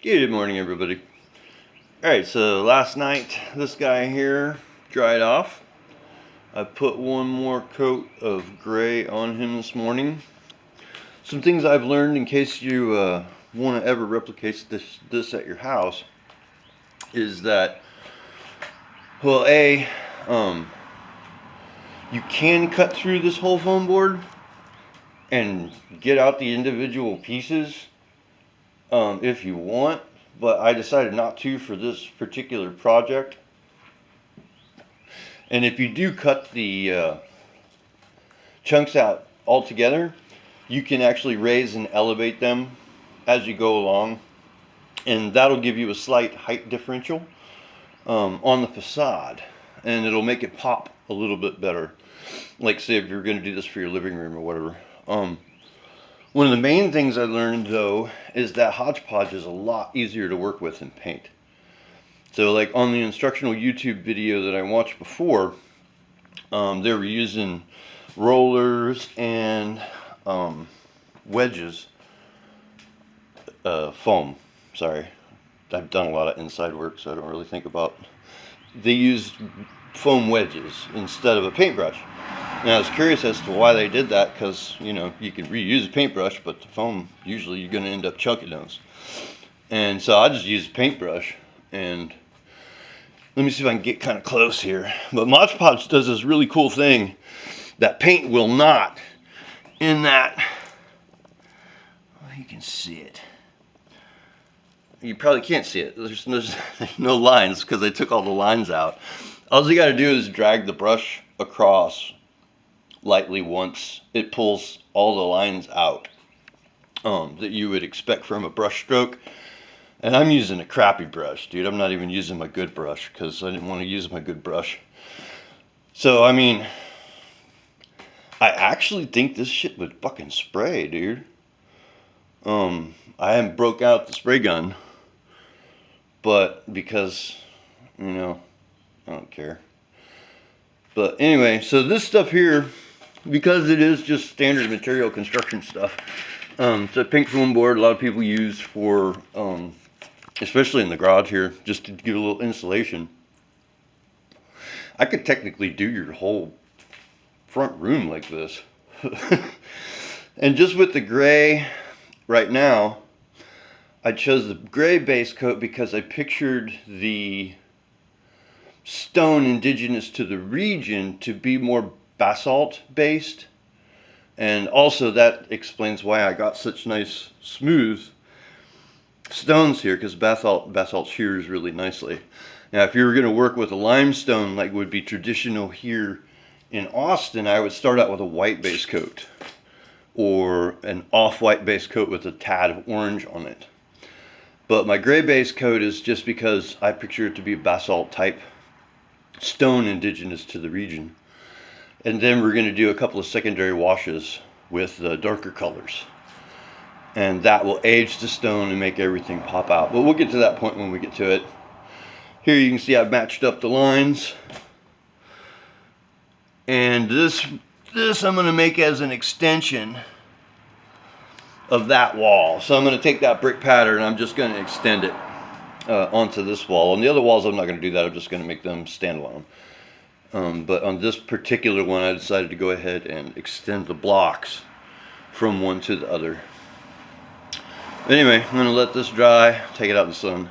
Good morning, everybody. Alright, so last night this guy here dried off. I put one more coat of gray on him this morning. Some things I've learned in case you want to ever replicate this at your house is that, well, you can cut through this whole foam board and get out the individual pieces if you want, but I decided not to for this particular project. And if you do cut the chunks out altogether, you can actually raise and elevate them as you go along, and that'll give you a slight height differential on the facade, and it'll make it pop a little bit better. Like, say if you're going to do this for your living room or whatever. One of the main things I learned, though, is that hodgepodge is a lot easier to work with than paint. So, like on the instructional YouTube video that I watched before, they were using rollers and wedges, foam. Sorry, I've done a lot of inside work, so I don't really think about. They used foam wedges instead of a paintbrush. And I was curious as to why they did that, because, you know, you can reuse a paintbrush, but the foam, usually you're going to end up chunking those. And so I just used a paintbrush, and let me see if I can get kind of close here. But Mod Podge does this really cool thing that paint will not, in that, well, you can see it. You probably can't see it. There's no lines because they took all the lines out. All you got to do is drag the brush across lightly once. It pulls all the lines out that you would expect from a brush stroke. And I'm using a crappy brush, dude. I'm not even using my good brush because I didn't want to use my good brush. So, I mean, I actually think this shit would fucking spray, dude. I haven't broke out the spray gun, but because, you know, I don't care. But anyway, so this stuff here, because it is just standard material construction stuff, it's a pink foam board a lot of people use for, especially in the garage here, just to give a little insulation. I could technically do your whole front room like this. And just with the gray right now, I chose the gray base coat because I pictured the stone indigenous to the region to be more basalt based, and also that explains why I got such nice smooth stones here, because basalt shears really nicely. Now if you were going to work with a limestone like would be traditional here in Austin, I would start out with a white base coat or an off-white base coat with a tad of orange on it. But my gray base coat is just because I picture it to be a basalt type stone indigenous to the region. And then we're going to do a couple of secondary washes with darker colors. And that will age the stone and make everything pop out. But we'll get to that point when we get to it. Here you can see I've matched up the lines. And this I'm going to make as an extension of that wall. So I'm going to take that brick pattern and I'm just going to extend it onto this wall. On the other walls I'm not going to do that. I'm just going to make them standalone. But on this particular one I decided to go ahead and extend the blocks from one to the other. Anyway, I'm going to let this dry, take it out in the sun,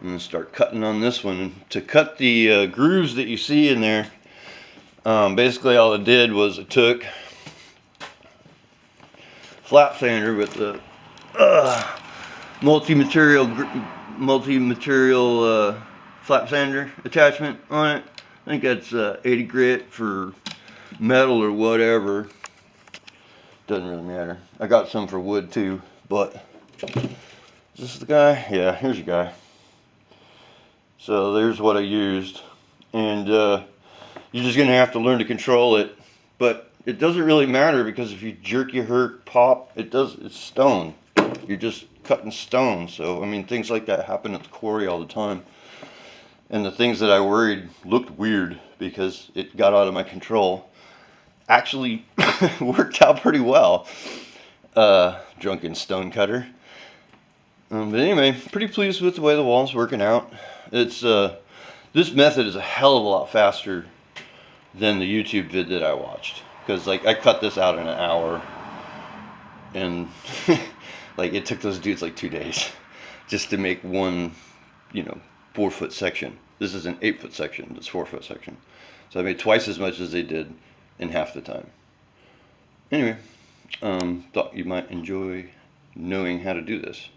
and then start cutting on this one. And to cut the grooves that you see in there, basically all I did was I took flat sander with the multi-material flat sander attachment on it. I think that's 80 grit for metal or whatever. Doesn't really matter. I got some for wood too, but is this the guy? Yeah, here's your guy. So there's what I used, and you're just gonna have to learn to control it. But it doesn't really matter, because if you jerk, you hurt, pop, it's stone. You're just cutting stone. So I mean, things like that happen at the quarry all the time. And the things that I worried looked weird because it got out of my control actually worked out pretty well. Drunken stone cutter. But anyway, pretty pleased with the way the wall's working out. It's this method is a hell of a lot faster than the YouTube vid that I watched, because like I cut this out in an hour, and like it took those dudes like 2 days just to make one, 4-foot section. This is an 8-foot section. It's 4-foot section. So I made twice as much as they did in half the time. Anyway, thought you might enjoy knowing how to do this.